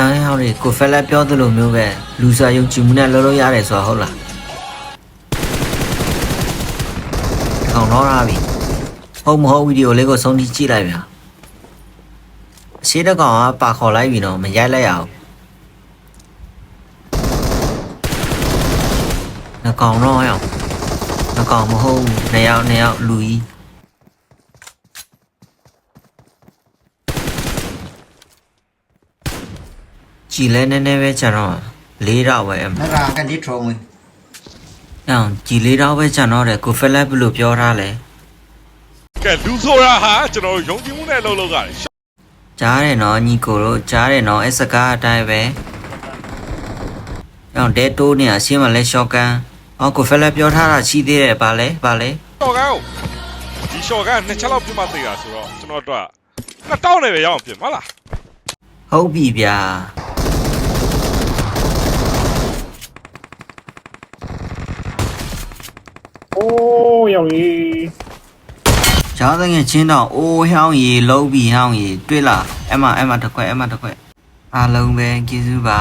ဟောင်းတွေကိုဖက်လက်ပြောသလိုမျိုးပဲလူစားယုံကြည်မှုနဲ့လောလောရတယ်ဆိုတာဟုတ်လားခေါင်းတော့ရပြီဟုတ်မဟုတ်ဗီဒီယိုလေးကိုဆုံးဖြတ်ကြည့်လိုက်ဗျာအရှိတကောင်ကပါခေါ်လိုက်ပြီတော့မရိုက်လိုက်ရအောင်နှကောင်တော့ရအောင်နှကောင်မဟုတ်နှစ်ယောက်လူကြီးကြည်လဲနည်းနည်းပဲကျွန်တော်၄တော့ပဲ那啥跟你说没？ အောင်ကြည်၄တော့ပဲကျွန်တော်တယ်ကိုဖက်လက်ဘယ်လိုပြောထားလဲ ကဲလူဆိုတာဟာကျွန်တော်ယုံကြည်မှုနဲ့လှုပ်ကြတယ်ကြားတယ်နော်ညီကိုတို့ကြားတယ်နော်အစကားအတိုင်းပဲအောင်တဲတိုးနေအရှင်းမလဲရှော့ကန်အော်ကိုဖက်လက်ပြောထားတာရှိသေးတယ်ဗာလဲရှော့ကန်ဒီရှော့ကန်နှစ်ချက်လောက်ပြမသေးတာဆိုတော့ကျွန်တော်တို့ကတောင်းနေပဲရအောင်ပြင်မလားဟုတ်ပြီဗျာโอ้ยအောင်ကြီးကျောင်းငယ်ချင်းတော့အိုးဟောင်းရီလုံးပြီးဟောင်းရီတွေ့လားအမတစ်ခွက်အားလုံးပဲကျေးဇူးပါ